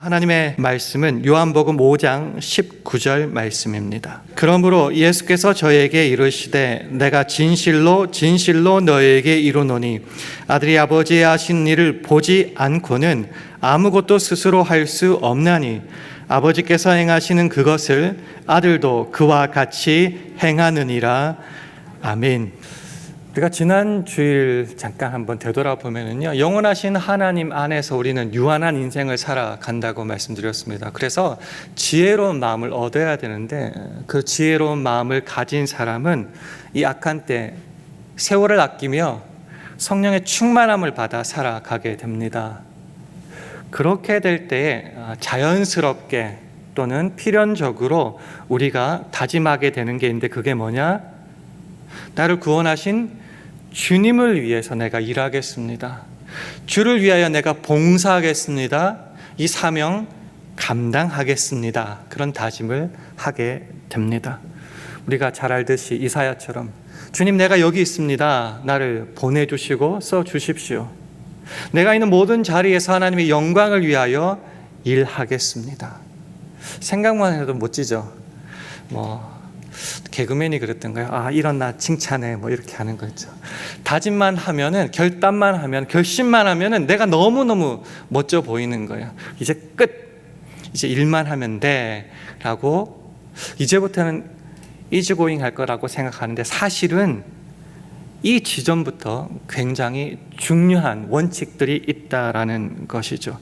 하나님의 말씀은 요한복음 5장 19절 말씀입니다. 그러므로 예수께서 저에게 이르시되 내가 진실로 진실로 너에게 이르노니 아들이 아버지의 하신 일을 보지 않고는 아무것도 스스로 할 수 없나니 아버지께서 행하시는 그것을 아들도 그와 같이 행하느니라. 아멘. 우리가 지난 주일 잠깐 한번 되돌아보면요, 영원하신 하나님 안에서 우리는 유한한 인생을 살아간다고 말씀드렸습니다. 그래서 지혜로운 마음을 얻어야 되는데 그 지혜로운 마음을 가진 사람은 이 악한 때 세월을 아끼며 성령의 충만함을 받아 살아가게 됩니다. 그렇게 될 때에 자연스럽게 또는 필연적으로 우리가 다짐하게 되는 게 있는데, 그게 뭐냐? 나를 구원하신 주님을 위해서 내가 일하겠습니다. 주를 위하여 내가 봉사하겠습니다. 이 사명 감당하겠습니다. 그런 다짐을 하게 됩니다. 우리가 잘 알듯이 이사야처럼 주님, 내가 여기 있습니다. 나를 보내주시고 써주십시오. 내가 있는 모든 자리에서 하나님의 영광을 위하여 일하겠습니다. 생각만 해도 멋지죠. 개그맨이 그랬던가요? 이런 나 칭찬해, 이렇게 하는 거죠. 다짐만 하면은, 결단만 하면, 결심만 하면은 내가 너무너무 멋져 보이는 거예요. 이제 끝, 이제 일만 하면 돼 라고, 이제부터는 이지고잉 할 거라고 생각하는데, 사실은 이 지점부터 굉장히 중요한 원칙들이 있다라는 것이죠.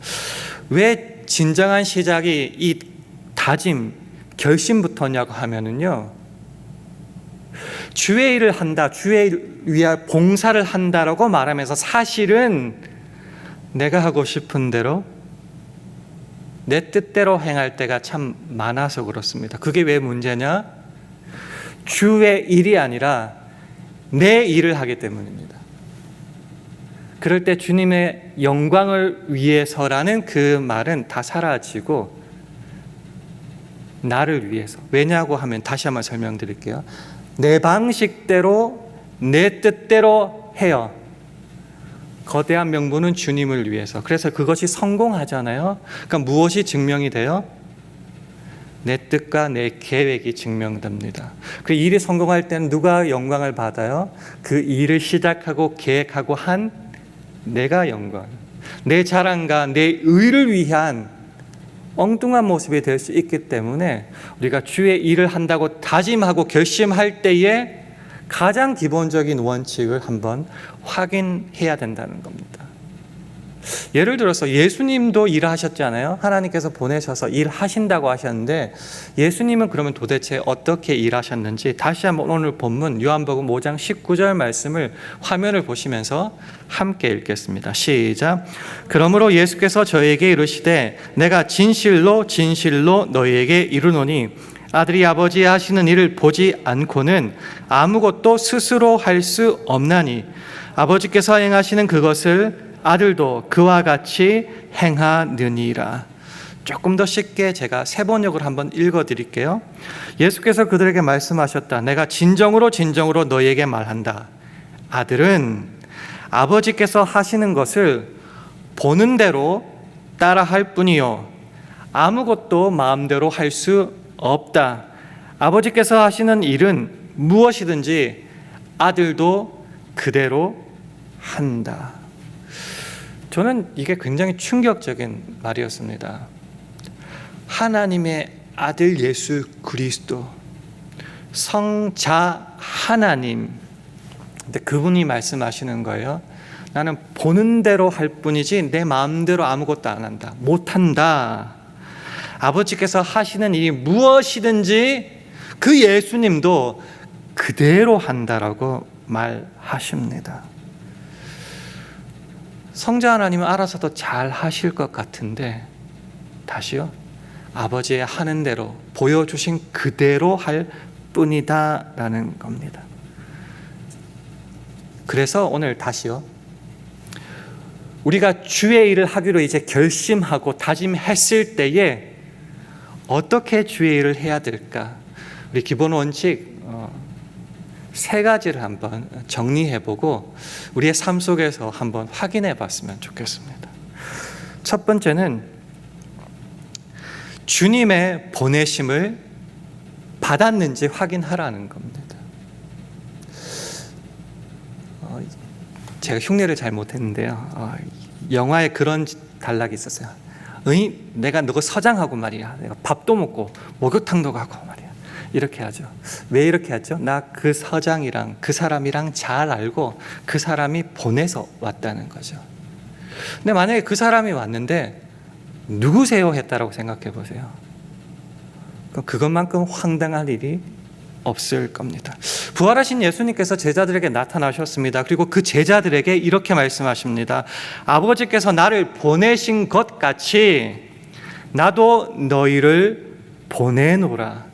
왜 진정한 시작이 이 다짐, 결심부터냐고 하면은요, 주의 일을 한다, 주의 일을 위하여 봉사를 한다라고 말하면서 사실은 내가 하고 싶은 대로 내 뜻대로 행할 때가 참 많아서 그렇습니다. 그게 왜 문제냐? 주의 일이 아니라 내 일을 하기 때문입니다. 그럴 때 주님의 영광을 위해서라는 그 말은 다 사라지고 나를 위해서. 왜냐고 하면 다시 한번 설명드릴게요. 내 방식대로 내 뜻대로 해요. 거대한 명분은 주님을 위해서. 그래서 그것이 성공하잖아요. 그러니까 무엇이 증명이 돼요? 내 뜻과 내 계획이 증명됩니다. 그 일이 성공할 때는 누가 영광을 받아요? 그 일을 시작하고 계획하고 한 내가 영광. 내 자랑과 내 의를 위한 엉뚱한 모습이 될 수 있기 때문에 우리가 주의 일을 한다고 다짐하고 결심할 때에 가장 기본적인 원칙을 한번 확인해야 된다는 겁니다. 예를 들어서 예수님도 일하셨잖아요. 하나님께서 보내셔서 일하신다고 하셨는데, 예수님은 그러면 도대체 어떻게 일하셨는지 다시 한번 오늘 본문 요한복음 5장 19절 말씀을 화면을 보시면서 함께 읽겠습니다. 시작. 그러므로 예수께서 저에게 이르시되 내가 진실로 진실로 너희에게 이르노니 아들이 아버지 하시는 일을 보지 않고는 아무것도 스스로 할 수 없나니 아버지께서 행하시는 그것을 아들도 그와 같이 행하느니라. 조금 더 쉽게 제가 세번역을 한번 읽어드릴게요. 예수께서 그들에게 말씀하셨다. 내가 진정으로 진정으로 너희에게 말한다. 아들은 아버지께서 하시는 것을 보는 대로 따라할 뿐이요 아무것도 마음대로 할 수 없다. 아버지께서 하시는 일은 무엇이든지 아들도 그대로 한다. 저는 이게 굉장히 충격적인 말이었습니다. 하나님의 아들 예수 그리스도, 성자 하나님, 근데 그분이 말씀하시는 거예요. 나는 보는 대로 할 뿐이지 내 마음대로 아무것도 안 한다, 못한다. 아버지께서 하시는 일이 무엇이든지 그 예수님도 그대로 한다라고 말하십니다. 성자 하나님은 알아서도 잘 하실 것 같은데, 다시요, 아버지의 하는 대로 보여주신 그대로 할 뿐이다 라는 겁니다. 그래서 오늘 다시요, 우리가 주의 일을 하기로 이제 결심하고 다짐했을 때에 어떻게 주의 일을 해야 될까? 우리 기본 원칙 세 가지를 한번 정리해보고 우리의 삶 속에서 한번 확인해 봤으면 좋겠습니다. 첫 번째는 주님의 보내심을 받았는지 확인하라는 겁니다. 제가 흉내를 잘 못했는데요. 영화에 그런 단락이 있었어요. 내가 너 서장하고 말이야. 내가 밥도 먹고 목욕탕도 가고 말이야. 이렇게 하죠. 왜 이렇게 하죠? 나 그 서장이랑 그 사람이랑 잘 알고 그 사람이 보내서 왔다는 거죠. 근데 만약에 그 사람이 왔는데 누구세요? 했다라고 생각해 보세요. 그럼 그것만큼 황당한 일이 없을 겁니다. 부활하신 예수님께서 제자들에게 나타나셨습니다. 그리고 그 제자들에게 이렇게 말씀하십니다. 아버지께서 나를 보내신 것 같이 나도 너희를 보내노라.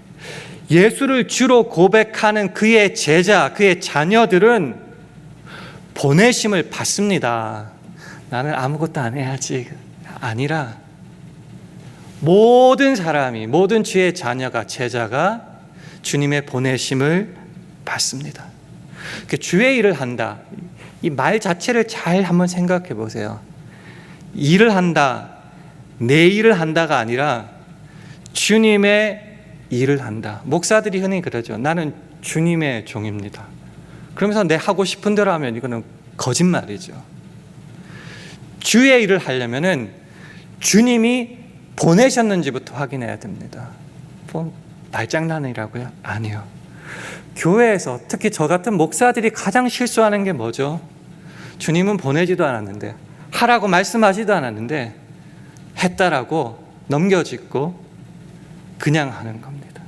예수를 주로 고백하는 그의 제자, 그의 자녀들은 보내심을 받습니다. 나는 아무것도 안 해야지. 아니라 모든 사람이, 모든 주의 자녀가, 제자가 주님의 보내심을 받습니다. 주의 일을 한다. 이 말 자체를 잘 한번 생각해 보세요. 일을 한다, 내 일을 한다가 아니라 주님의 일을 한다. 목사들이 흔히 그러죠. 나는 주님의 종입니다. 그러면서 내 하고 싶은 대로 하면 이거는 거짓말이죠. 주의 일을 하려면은 주님이 보내셨는지부터 확인해야 됩니다. 말장난이라고요? 아니요. 교회에서 특히 저 같은 목사들이 가장 실수하는 게 뭐죠? 주님은 보내지도 않았는데, 하라고 말씀하지도 않았는데 했다라고 넘겨짚고 그냥 하는 겁니다.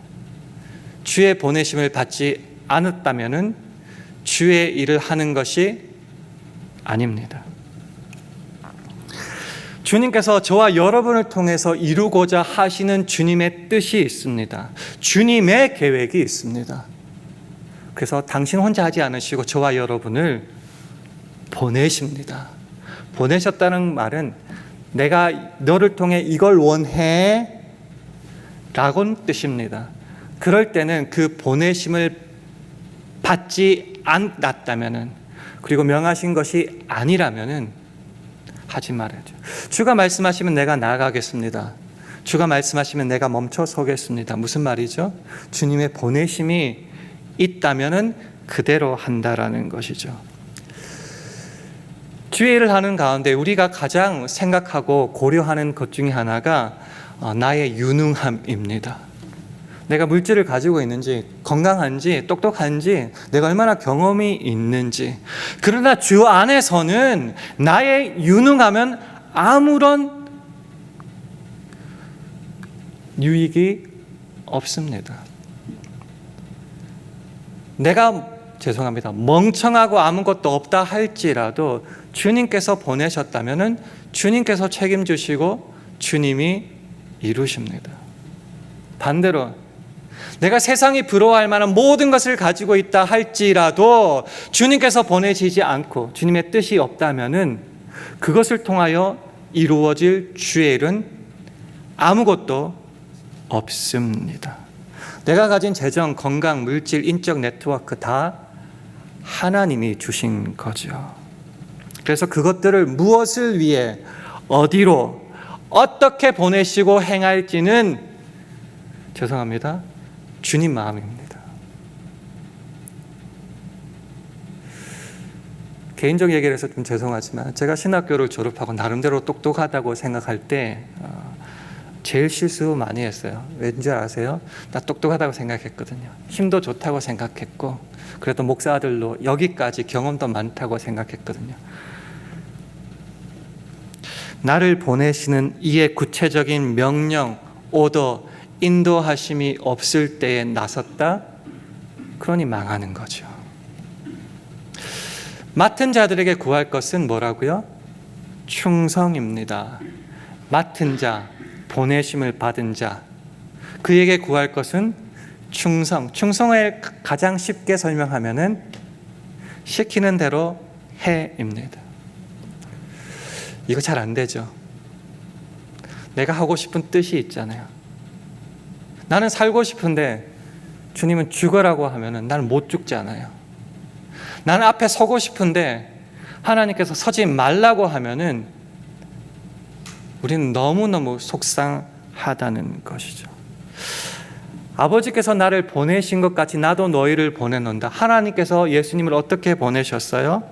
주의 보내심을 받지 않았다면은 주의 일을 하는 것이 아닙니다. 주님께서 저와 여러분을 통해서 이루고자 하시는 주님의 뜻이 있습니다. 주님의 계획이 있습니다. 그래서 당신 혼자 하지 않으시고 저와 여러분을 보내십니다. 보내셨다는 말은 내가 너를 통해 이걸 원해 라고는 뜻입니다. 그럴 때는 그 보내심을 받지 않았다면, 그리고 명하신 것이 아니라면 하지 말아야죠. 주가 말씀하시면 내가 나아가겠습니다. 주가 말씀하시면 내가 멈춰 서겠습니다. 무슨 말이죠? 주님의 보내심이 있다면 그대로 한다라는 것이죠. 주의 일을 하는 가운데 우리가 가장 생각하고 고려하는 것 중에 하나가 나의 유능함입니다. 내가 물질을 가지고 있는지, 건강한지, 똑똑한지, 내가 얼마나 경험이 있는지. 그러나 주 안에서는 나의 유능함은 아무런 유익이 없습니다. 내가 멍청하고 아무것도 없다 할지라도 주님께서 보내셨다면 주님께서 책임지시고 주님이 이루십니다. 반대로 내가 세상이 부러워할 만한 모든 것을 가지고 있다 할지라도 주님께서 보내시지 않고 주님의 뜻이 없다면 그것을 통하여 이루어질 주의 일은 아무것도 없습니다. 내가 가진 재정, 건강, 물질, 인적 네트워크 다 하나님이 주신 거죠. 그래서 그것들을 무엇을 위해, 어디로, 어떻게 보내시고 행할지는 죄송합니다, 주님 마음입니다. 개인적 얘기를 해서 좀 죄송하지만 제가 신학교를 졸업하고 나름대로 똑똑하다고 생각할 때 제일 실수 많이 했어요. 왠지 아세요? 나 똑똑하다고 생각했거든요. 힘도 좋다고 생각했고, 그래도 목사 아들로 여기까지 경험도 많다고 생각했거든요. 나를 보내시는 이의 구체적인 명령, 오더, 인도하심이 없을 때에 나섰다? 그러니 망하는 거죠. 맡은 자들에게 구할 것은 뭐라고요? 충성입니다. 맡은 자, 보내심을 받은 자, 그에게 구할 것은 충성. 충성을 가장 쉽게 설명하면은 시키는 대로 해입니다. 이거 잘 안 되죠. 내가 하고 싶은 뜻이 있잖아요. 나는 살고 싶은데 주님은 죽으라고 하면은 나는 못 죽잖아요. 나는 앞에 서고 싶은데 하나님께서 서지 말라고 하면은 우리는 너무너무 속상하죠. 하다는 것이죠. 아버지께서 나를 보내신 것 같이 나도 너희를 보내놓는다. 하나님께서 예수님을 어떻게 보내셨어요?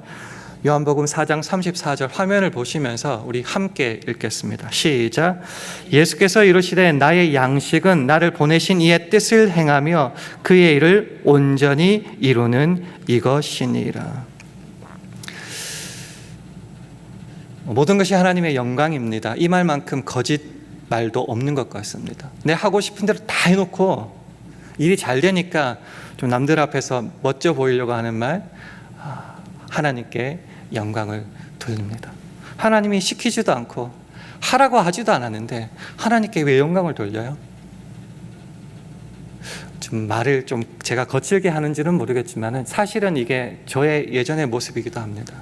요한복음 4장 34절 화면을 보시면서 우리 함께 읽겠습니다. 시작. 예수께서 이르시되 나의 양식은 나를 보내신 이의 뜻을 행하며 그의 일을 온전히 이루는 이것이니라. 모든 것이 하나님의 영광입니다. 이 말만큼 거짓 말도 없는 것 같습니다. 내 하고 싶은 대로 다 해놓고 일이 잘 되니까 좀 남들 앞에서 멋져 보이려고 하는 말, 하나님께 영광을 돌립니다. 하나님이 시키지도 않고 하라고 하지도 않았는데 하나님께 왜 영광을 돌려요? 좀 말을 좀 제가 거칠게 하는지는 모르겠지만 사실은 이게 저의 예전의 모습이기도 합니다.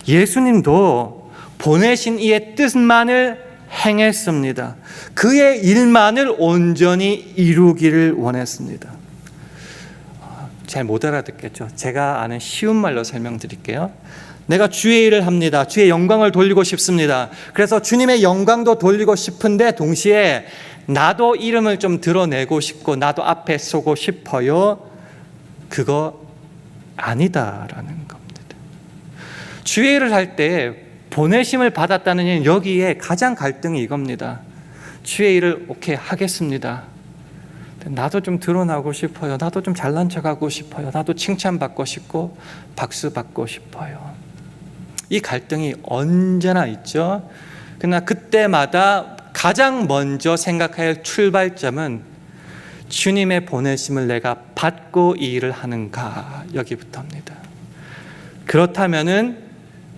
예수님도 보내신 이의 뜻만을 행했습니다. 그의 일만을 온전히 이루기를 원했습니다. 잘 못 알아듣겠죠? 제가 아는 쉬운 말로 설명드릴게요. 내가 주의 일을 합니다. 주의 영광을 돌리고 싶습니다. 그래서 주님의 영광도 돌리고 싶은데 동시에 나도 이름을 좀 드러내고 싶고 나도 앞에 서고 싶어요. 그거 아니다라는 겁니다. 주의 일을 할 때 보내심을 받았다는 얘기는 여기에 가장 갈등이 이겁니다. 주의 일을 오케이 하겠습니다. 나도 좀 드러나고 싶어요. 나도 좀 잘난 척하고 싶어요. 나도 칭찬받고 싶고 박수 받고 싶어요. 이 갈등이 언제나 있죠. 그러나 그때마다 가장 먼저 생각해야 할 출발점은 주님의 보내심을 내가 받고 이 일을 하는가, 여기부터입니다. 그렇다면은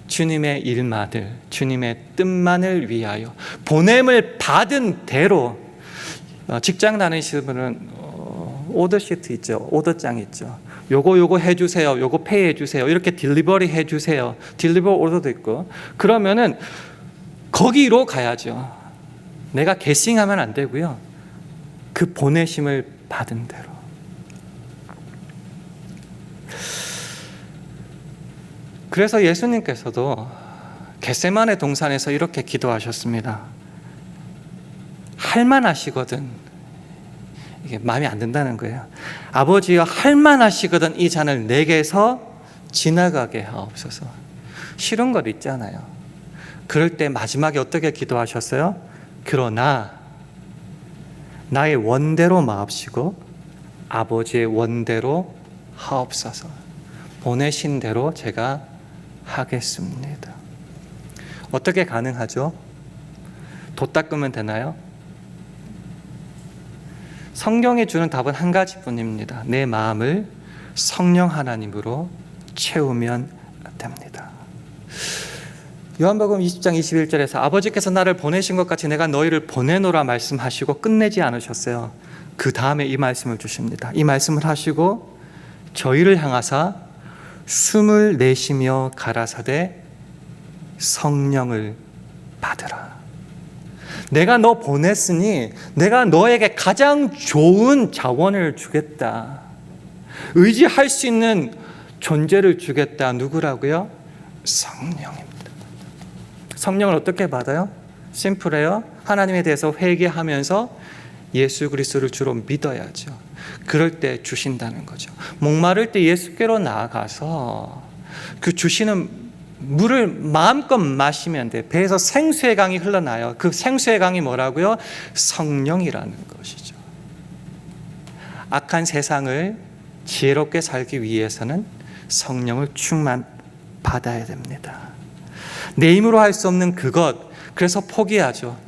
주님의 일만을, 주님의 뜻만을 위하여 보냄을 받은 대로, 직장 다니시는 분은 오더 시트 있죠. 오더장 있죠. 요거 해주세요. 요거 페이 해주세요. 이렇게 딜리버리 해주세요. 딜리버 오더도 있고. 그러면은 거기로 가야죠. 내가 게싱하면 안 되고요. 그 보내심을 받은 대로. 그래서 예수님께서도 겟세마네 동산에서 이렇게 기도하셨습니다. 할만하시거든. 이게 마음에 안 든다는 거예요. 아버지여, 할만하시거든 이 잔을 내게서 지나가게 하옵소서. 싫은 것 있잖아요. 그럴 때 마지막에 어떻게 기도하셨어요? 그러나 나의 원대로 마옵시고 아버지의 원대로 하옵소서. 보내신 대로 제가 하겠습니다. 어떻게 가능하죠? 돛 닦으면 되나요? 성경이 주는 답은 한 가지뿐입니다. 내 마음을 성령 하나님으로 채우면 됩니다. 요한복음 20장 21절에서 아버지께서 나를 보내신 것 같이 내가 너희를 보내노라 말씀하시고 끝내지 않으셨어요. 그 다음에 이 말씀을 주십니다. 이 말씀을 하시고 저희를 향하사 숨을 내쉬며 가라사대 성령을 받으라. 내가 너 보냈으니 내가 너에게 가장 좋은 자원을 주겠다. 의지할 수 있는 존재를 주겠다. 누구라고요? 성령입니다. 성령을 어떻게 받아요? 심플해요. 하나님에 대해서 회개하면서 예수 그리스도를 주로 믿어야죠. 그럴 때 주신다는 거죠. 목마를 때 예수께로 나아가서 그 주시는 물을 마음껏 마시면 돼. 배에서 생수의 강이 흘러나요. 그 생수의 강이 뭐라고요? 성령이라는 것이죠. 악한 세상을 지혜롭게 살기 위해서는 성령을 충만받아야 됩니다. 내 힘으로 할 수 없는 그것, 그래서 포기하죠.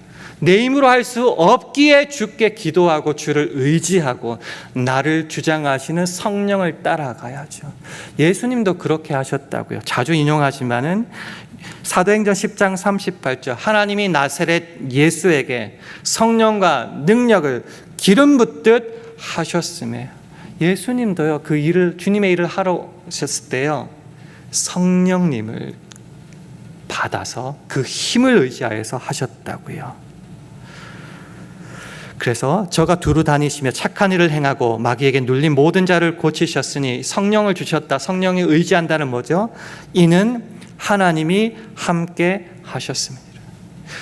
내 힘으로 할 수 없기에 주께 기도하고 주를 의지하고 나를 주장하시는 성령을 따라가야죠. 예수님도 그렇게 하셨다고요. 자주 인용하지만은 사도행전 10장 38절 하나님이 나사렛 예수에게 성령과 능력을 기름 붓듯 하셨음에 예수님도요, 그 일을, 주님의 일을 하러 오셨을 때요, 성령님을 받아서 그 힘을 의지하여서 하셨다고요. 그래서 저가 두루 다니시며 착한 일을 행하고 마귀에게 눌린 모든 자를 고치셨으니 성령을 주셨다. 성령에 의지한다는 뭐죠? 이는 하나님이 함께 하셨습니다.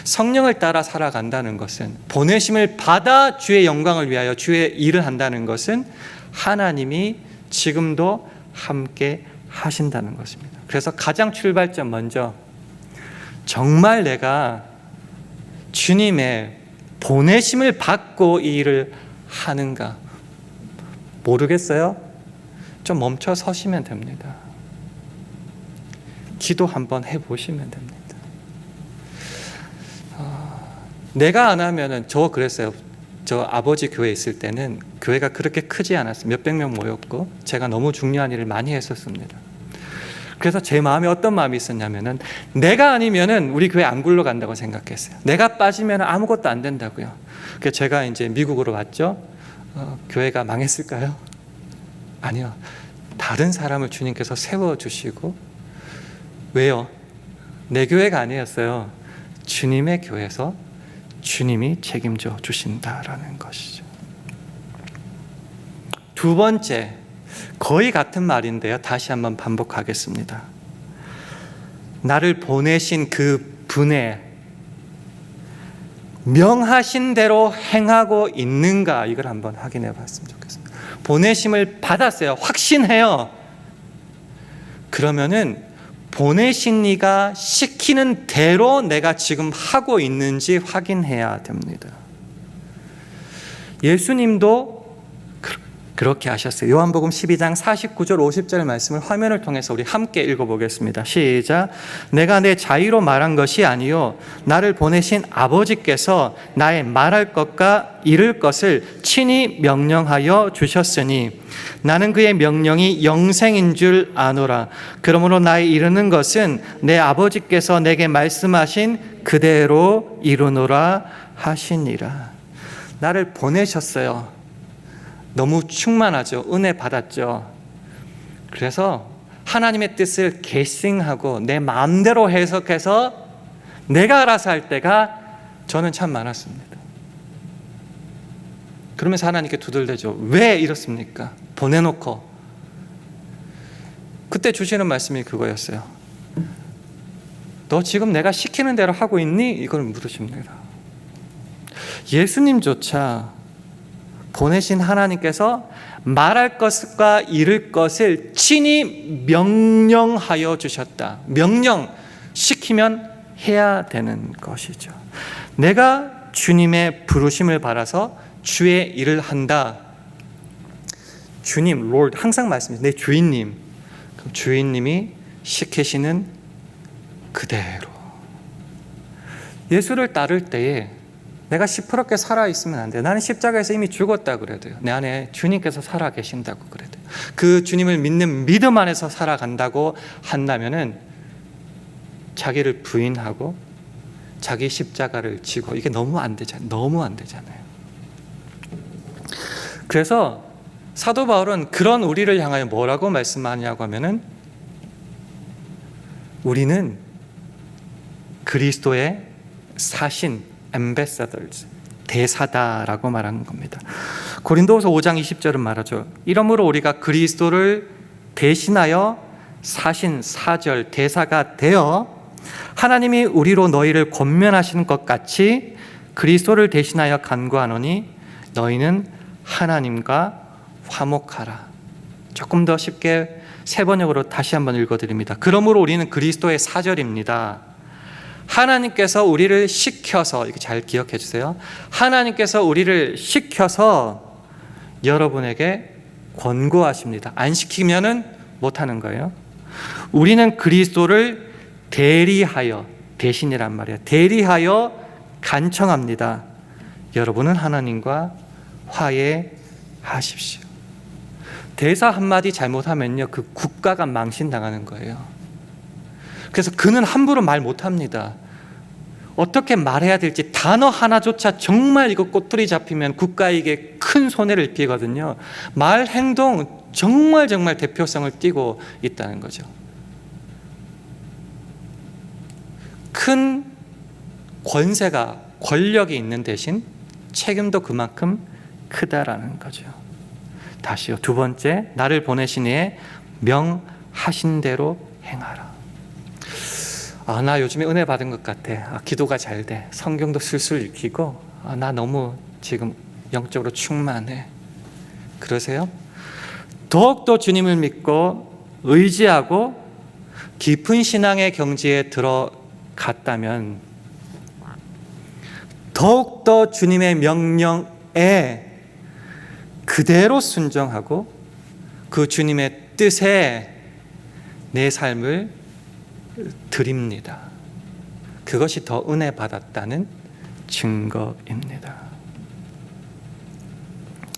성령을 따라 살아간다는 것은, 보내심을 받아 주의 영광을 위하여 주의 일을 한다는 것은 하나님이 지금도 함께 하신다는 것입니다. 그래서 가장 출발점 먼저, 정말 내가 주님의 보내심을 받고 이 일을 하는가 모르겠어요? 좀 멈춰 서시면 됩니다. 기도 한번 해보시면 됩니다. 내가 안 하면은, 저 그랬어요. 저 아버지 교회에 있을 때는 교회가 그렇게 크지 않았어요. 몇백 명 모였고 제가 너무 중요한 일을 많이 했었습니다. 그래서 제 마음에 어떤 마음이 있었냐면은, 내가 아니면은 우리 교회 안 굴러간다고 생각했어요. 내가 빠지면 아무것도 안 된다고요. 그래서 제가 이제 미국으로 왔죠. 교회가 망했을까요? 아니요. 다른 사람을 주님께서 세워주시고, 왜요? 내 교회가 아니었어요. 주님의 교회에서 주님이 책임져 주신다라는 것이죠. 두 번째, 거의 같은 말인데요. 다시 한번 반복하겠습니다. 나를 보내신 그 분의 명하신 대로 행하고 있는가, 이걸 한번 확인해 봤으면 좋겠습니다. 보내심을 받았어요. 확신해요. 그러면은 보내신 이가 시키는 대로 내가 지금 하고 있는지 확인해야 됩니다. 예수님도 그렇게 하셨어요. 요한복음 12장 49절 50절 말씀을 화면을 통해서 우리 함께 읽어보겠습니다. 시작. 내가 내 자의로 말한 것이 아니요 나를 보내신 아버지께서 나의 말할 것과 이룰 것을 친히 명령하여 주셨으니 나는 그의 명령이 영생인 줄 아노라. 그러므로 나의 이르는 것은 내 아버지께서 내게 말씀하신 그대로 이루노라 하시니라. 나를 보내셨어요. 너무 충만하죠. 은혜 받았죠. 그래서 하나님의 뜻을 guessing하고 내 마음대로 해석해서 내가 알아서 할 때가 저는 참 많았습니다. 그러면서 하나님께 두들대죠. 왜 이렇습니까? 보내놓고. 그때 주시는 말씀이 그거였어요. 너 지금 내가 시키는 대로 하고 있니? 이걸 물으십니다. 예수님조차 보내신 하나님께서 말할 것과 이룰 것을 친히 명령하여 주셨다. 명령, 시키면 해야 되는 것이죠. 내가 주님의 부르심을 받아서 주의 일을 한다. 주님, Lord, 항상 말씀해요. 내 주인님. 그럼 주인님이 시키시는 그대로. 예수를 따를 때에 내가 시퍼렇게 살아있으면 안 돼요. 나는 십자가에서 이미 죽었다 그래도요. 내 안에 주님께서 살아계신다고 그래도요. 그 주님을 믿는 믿음 안에서 살아간다고 한다면은 자기를 부인하고 자기 십자가를 지고, 이게 너무 안 되잖아요. 너무 안 되잖아요. 그래서 사도 바울은 그런 우리를 향하여 뭐라고 말씀하냐고 하면은, 우리는 그리스도의 사신 ambassadors, 대사다라고 말하는 겁니다. 고린도후서 5장 20절은 말하죠. 이러므로 우리가 그리스도를 대신하여 사신, 사절, 대사가 되어 하나님이 우리로 너희를 권면하시는 것 같이 그리스도를 대신하여 간구하노니 너희는 하나님과 화목하라. 조금 더 쉽게 세 번역으로 다시 한번 읽어드립니다. 그러므로 우리는 그리스도의 사절입니다. 하나님께서 우리를 시켜서, 이렇게 잘 기억해 주세요. 하나님께서 우리를 시켜서 여러분에게 권고하십니다. 안 시키면은 못하는 거예요. 우리는 그리스도를 대리하여, 대신이란 말이에요. 대리하여 간청합니다. 여러분은 하나님과 화해하십시오. 대사 한마디 잘못하면요, 그 국가가 망신당하는 거예요. 그래서 그는 함부로 말 못합니다. 어떻게 말해야 될지 단어 하나조차 정말 이거 꼬투리 잡히면 국가에게 큰 손해를 입히거든요. 말, 행동 정말 대표성을 띠고 있다는 거죠. 큰 권세가, 권력이 있는 대신 책임도 그만큼 크다라는 거죠. 다시요. 두 번째, 나를 보내신 이의 명하신 대로 행하라. 나 요즘에 은혜 받은 것 같아. 기도가 잘 돼. 성경도 술술 읽히고, 나 너무 지금 영적으로 충만해. 그러세요? 더욱더 주님을 믿고 의지하고 깊은 신앙의 경지에 들어갔다면 더욱더 주님의 명령에 그대로 순종하고 그 주님의 뜻에 내 삶을 드립니다. 그것이 더 은혜 받았다는 증거입니다.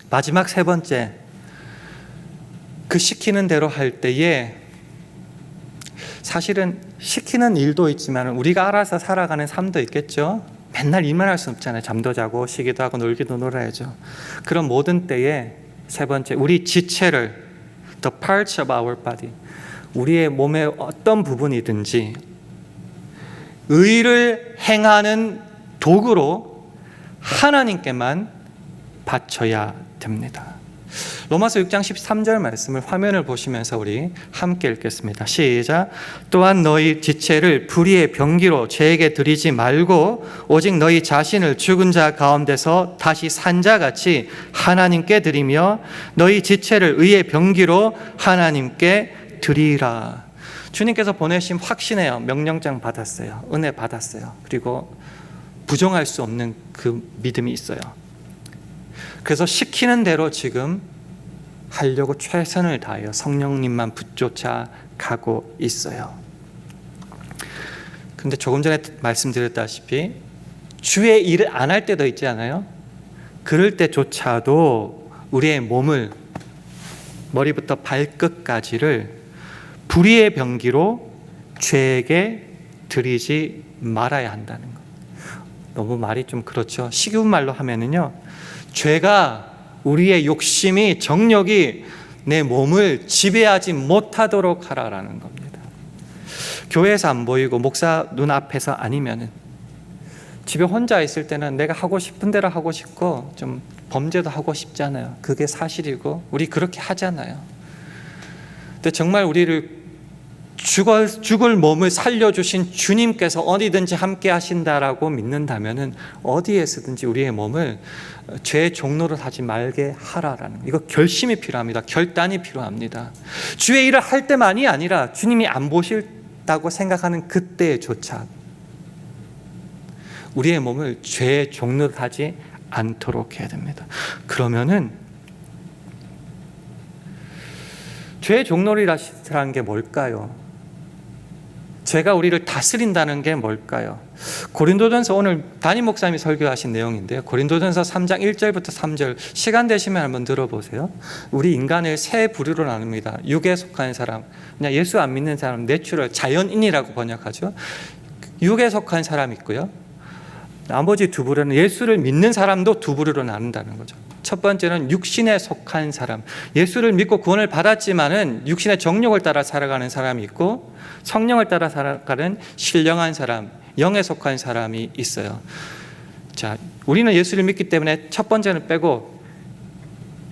마지막 세 번째, 그 시키는 대로 할 때에 사실은 시키는 일도 있지만 우리가 알아서 살아가는 삶도 있겠죠. 맨날 일만 할 수 없잖아요. 잠도 자고 쉬기도 하고 놀기도 놀아야죠. 그런 모든 때에 세 번째, 우리 지체를 the parts of our body, 우리의 몸의 어떤 부분이든지 의를 행하는 도구로 하나님께만 바쳐야 됩니다. 로마서 6장 13절 말씀을 화면을 보시면서 우리 함께 읽겠습니다. 시작. 또한 너희 지체를 불의의 병기로 죄에게 드리지 말고 오직 너희 자신을 죽은 자 가운데서 다시 산 자같이 하나님께 드리며 너희 지체를 의의 병기로 하나님께 드리라. 주님께서 보내신 확신해요. 명령장 받았어요. 은혜 받았어요. 그리고 부정할 수 없는 그 믿음이 있어요. 그래서 시키는 대로 지금 하려고 최선을 다하여 성령님만 붙쫓아 가고 있어요. 근데 조금 전에 말씀드렸다시피 주의 일을 안 할 때도 있지 않아요? 그럴 때조차도 우리의 몸을 머리부터 발끝까지를 불의의 병기로 죄에게 드리지 말아야 한다는 것. 너무 말이 좀 그렇죠. 쉬운 말로 하면은요, 죄가 우리의 욕심이 정력이 내 몸을 지배하지 못하도록 하라라는 겁니다. 교회에서 안 보이고 목사 눈앞에서 아니면은 집에 혼자 있을 때는 내가 하고 싶은 대로 하고 싶고 좀 범죄도 하고 싶잖아요. 그게 사실이고 우리 그렇게 하잖아요. 근데 정말 우리를 죽을 몸을 살려주신 주님께서 어디든지 함께 하신다라고 믿는다면 어디에서든지 우리의 몸을 죄의 종로를 하지 말게 하라라는, 이거 결심이 필요합니다. 결단이 필요합니다. 주의 일을 할 때만이 아니라 주님이 안 보실다고 생각하는 그때조차 우리의 몸을 죄의 종로를 하지 않도록 해야 됩니다. 그러면은 죄의 종놀이라는 게 뭘까요? 죄가 우리를 다스린다는 게 뭘까요? 고린도전서, 오늘 담임 목사님이 설교하신 내용인데요. 고린도전서 3장 1절부터 3절 시간 되시면 한번 들어보세요. 우리 인간을 세 부류로 나눕니다. 육에 속한 사람, 그냥 예수 안 믿는 사람, 내추럴, 자연인이라고 번역하죠. 육에 속한 사람이 있고요. 나머지 두 부류는 예수를 믿는 사람도 두 부류로 나눈다는 거죠. 첫 번째는 육신에 속한 사람, 예수를 믿고 구원을 받았지만은 육신의 정욕을 따라 살아가는 사람이 있고 성령을 따라 살아가는 신령한 사람, 영에 속한 사람이 있어요. 자, 우리는 예수를 믿기 때문에 첫 번째는 빼고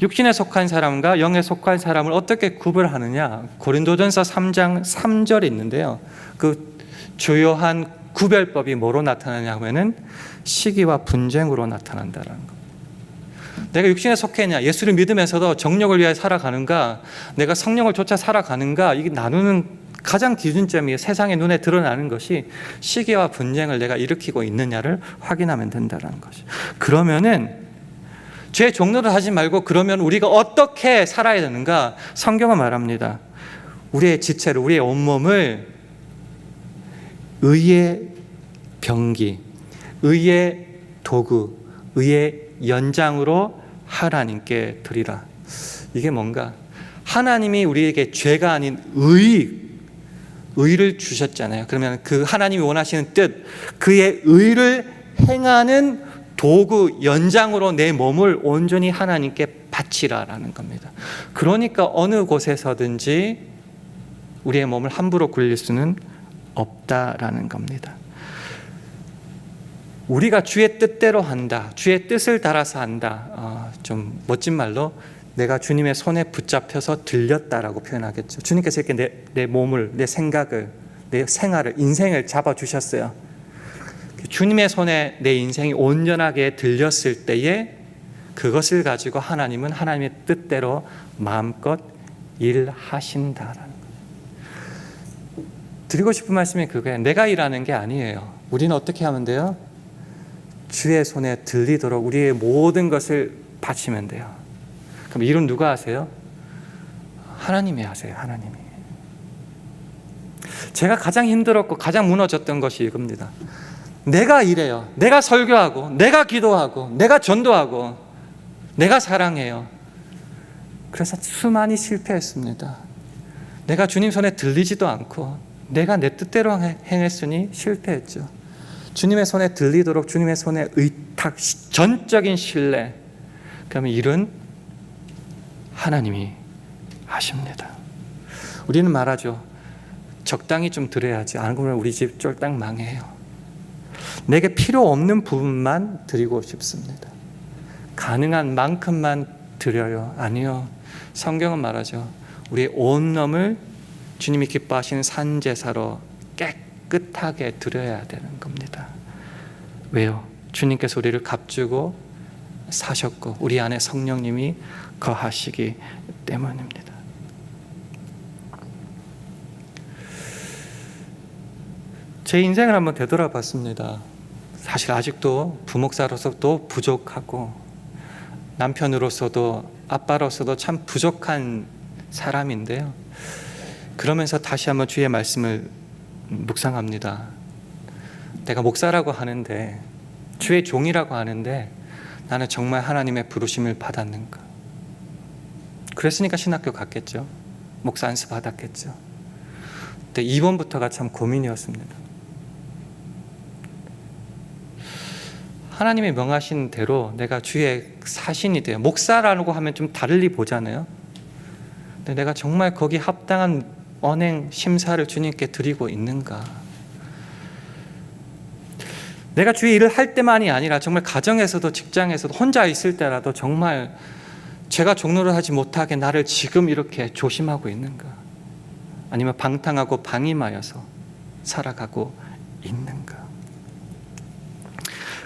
육신에 속한 사람과 영에 속한 사람을 어떻게 구별하느냐? 고린도전서 3장 3절에 있는데요. 그 주요한 구별법이 뭐로 나타나냐 하면은 시기와 분쟁으로 나타난다는 거. 내가 육신에 속해 있냐, 예수를 믿으면서도 정욕을 위해 살아가는가, 내가 성령을 쫓아 살아가는가, 이게 나누는 가장 기준점이 세상의 눈에 드러나는 것이 시기와 분쟁을 내가 일으키고 있느냐를 확인하면 된다는 것이. 그러면은 죄 종로를 하지 말고 그러면 우리가 어떻게 살아야 되는가? 성경은 말합니다. 우리의 지체를, 우리의 온몸을 의의 병기, 의의 도구, 의의 연장으로 하나님께 드리라. 이게 뭔가? 하나님이 우리에게 죄가 아닌 의를 주셨잖아요. 그러면 그 하나님이 원하시는 뜻, 그의 의를 행하는 도구, 연장으로 내 몸을 온전히 하나님께 바치라라는 겁니다. 그러니까 어느 곳에서든지 우리의 몸을 함부로 굴릴 수는 없다라는 겁니다. 우리가 주의 뜻대로 한다, 주의 뜻을 따라서 한다, 좀 멋진 말로 내가 주님의 손에 붙잡혀서 들렸다라고 표현하겠죠. 주님께서 이렇게 내 몸을, 내 생각을, 내 생활을, 인생을 잡아주셨어요. 주님의 손에 내 인생이 온전하게 들렸을 때에 그것을 가지고 하나님은 하나님의 뜻대로 마음껏 일하신다라는 거예요. 드리고 싶은 말씀이 그거예요. 내가 일하는 게 아니에요. 우리는 어떻게 하면 돼요? 주의 손에 들리도록 우리의 모든 것을 바치면 돼요. 그럼 일은 누가 하세요? 하나님이 하세요. 하나님이. 제가 가장 힘들었고 가장 무너졌던 것이 이겁니다. 내가 일해요. 내가 설교하고, 내가 기도하고, 내가 전도하고, 내가 사랑해요. 그래서 수많이 실패했습니다. 내가 주님 손에 들리지도 않고 내가 내 뜻대로 행했으니 실패했죠. 주님의 손에 들리도록 주님의 손에 의탁, 전적인 신뢰. 그러면 일은 하나님이 하십니다. 우리는 말하죠. 적당히 좀 드려야지. 안 그러면 우리 집 쫄딱 망해요. 내게 필요 없는 부분만 드리고 싶습니다. 가능한 만큼만 드려요. 아니요. 성경은 말하죠. 우리의 온몸을 주님이 기뻐하시는 산제사로 깨끗하게 드려야 되는 겁니다. 왜요? 주님께서 우리를 값주고 사셨고 우리 안에 성령님이 거하시기 때문입니다. 제 인생을 한번 되돌아봤습니다. 사실 아직도 부목사로서도 부족하고 남편으로서도 아빠로서도 참 부족한 사람인데요. 그러면서 다시 한번 주의 말씀을 묵상합니다. 내가 목사라고 하는데, 주의 종이라고 하는데 나는 정말 하나님의 부르심을 받았는가? 그랬으니까 신학교 갔겠죠. 목사 안수 받았겠죠. 근데 이번부터가 참 고민이었습니다. 하나님이 명하신 대로 내가 주의 사신이 돼요. 목사라고 하면 좀 다르게 보잖아요. 근데 내가 정말 거기 합당한 언행 심사를 주님께 드리고 있는가? 내가 주의 일을 할 때만이 아니라 정말 가정에서도 직장에서도 혼자 있을 때라도 정말 제가 종로를 하지 못하게 나를 지금 이렇게 조심하고 있는가? 아니면 방탕하고 방임하여서 살아가고 있는가?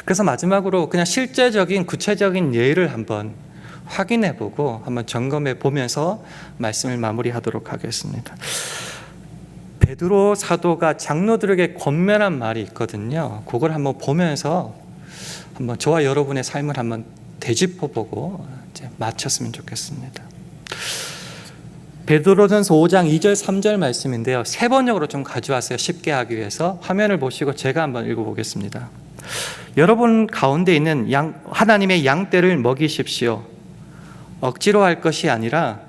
그래서 마지막으로 그냥 실제적인 구체적인 예를 한번 확인해보고 한번 점검해 보면서 말씀을 마무리하도록 하겠습니다. 베드로 사도가 장로들에게 권면한 말이 있거든요. 그걸 한번 보면서 한번 저와 여러분의 삶을 한번 되짚어보고 이제 마쳤으면 좋겠습니다. 베드로전서 5장 2절 3절 말씀인데요. 세 번역으로 좀 가져왔어요. 쉽게 하기 위해서. 화면을 보시고 제가 한번 읽어보겠습니다. 여러분 가운데 있는 하나님의 양떼를 먹이십시오. 억지로 할 것이 아니라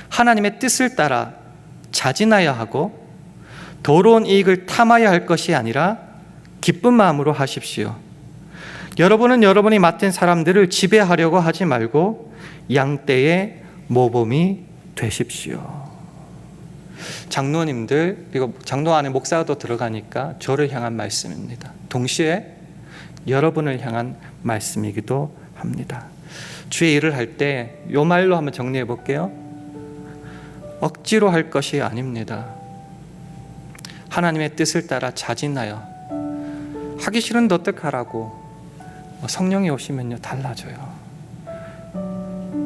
하나님의 뜻을 따라 자진하여 하고 더러운 이익을 탐하여 할 것이 아니라 기쁜 마음으로 하십시오. 여러분은 여러분이 맡은 사람들을 지배하려고 하지 말고 양떼의 모범이 되십시오. 장로님들, 그리고 장로 안에 목사도 들어가니까 저를 향한 말씀입니다. 동시에 여러분을 향한 말씀이기도 합니다. 주의 일을 할 때 이 말로 한번 정리해 볼게요. 억지로 할 것이 아닙니다. 하나님의 뜻을 따라 자진하여. 하기 싫은데 어떡하라고. 성령이 오시면요 달라져요.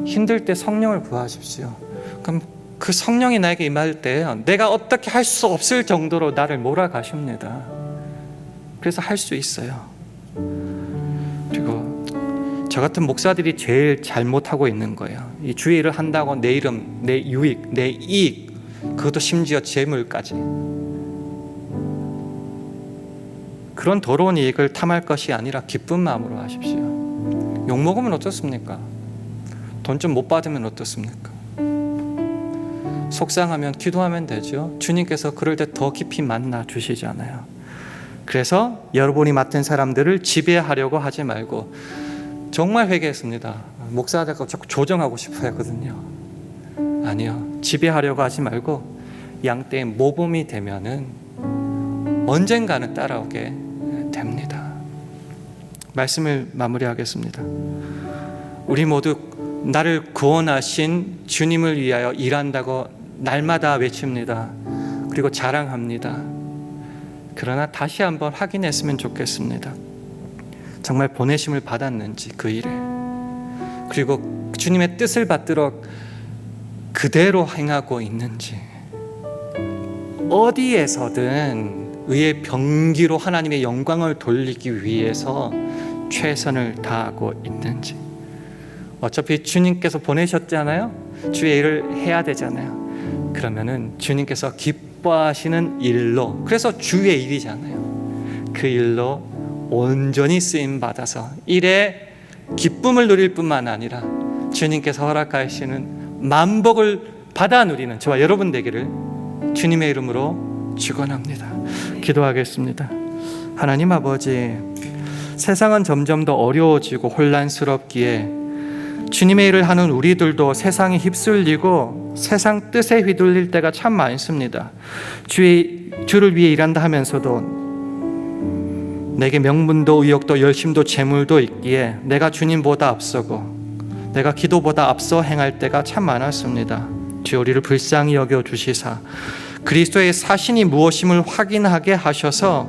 힘들 때 성령을 구하십시오. 그럼 그 성령이 나에게 임할 때 내가 어떻게 할 수 없을 정도로 나를 몰아가십니다. 그래서 할 수 있어요. 그리고 저 같은 목사들이 제일 잘못하고 있는 거예요. 이 주의 일을 한다고 내 이름, 내 유익, 내 이익, 그것도 심지어 재물까지, 그런 더러운 이익을 탐할 것이 아니라 기쁜 마음으로 하십시오. 욕먹으면 어떻습니까? 돈 좀 못 받으면 어떻습니까? 속상하면 기도하면 되죠. 주님께서 그럴 때 더 깊이 만나 주시잖아요. 그래서 여러분이 맡은 사람들을 지배하려고 하지 말고, 정말 회개했습니다. 목사가 자꾸 조정하고 싶어 하거든요. 아니요. 지배하려고 하지 말고 양떼의 모범이 되면은 언젠가는 따라오게 됩니다. 말씀을 마무리하겠습니다. 우리 모두 나를 구원하신 주님을 위하여 일한다고 날마다 외칩니다. 그리고 자랑합니다. 그러나 다시 한번 확인했으면 좋겠습니다. 정말 보내심을 받았는지 그 일에, 그리고 주님의 뜻을 받도록 그대로 행하고 있는지, 어디에서든 의의 병기로 하나님의 영광을 돌리기 위해서 최선을 다하고 있는지. 어차피 주님께서 보내셨잖아요. 주의 일을 해야 되잖아요. 그러면은 주님께서 기뻐하시는 일로, 그래서 주의 일이잖아요. 그 일로 온전히 쓰임 받아서 일에 기쁨을 누릴 뿐만 아니라 주님께서 허락하시는 만복을 받아 누리는 저와 여러분 되기를 주님의 이름으로 축원합니다. 기도하겠습니다. 하나님 아버지, 세상은 점점 더 어려워지고 혼란스럽기에 주님의 일을 하는 우리들도 세상에 휩쓸리고 세상 뜻에 휘둘릴 때가 참 많습니다. 주를 위해 일한다 하면서도 내게 명분도 의욕도 열심도 재물도 있기에 내가 주님보다 앞서고 내가 기도보다 앞서 행할 때가 참 많았습니다. 주여, 우리를 불쌍히 여겨 주시사 그리스도의 사신이 무엇임을 확인하게 하셔서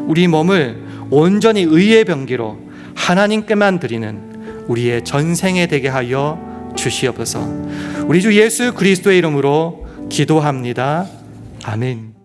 우리 몸을 온전히 의의 병기로 하나님께만 드리는 우리의 전생에 되게 하여 주시옵소서. 우리 주 예수 그리스도의 이름으로 기도합니다. 아멘.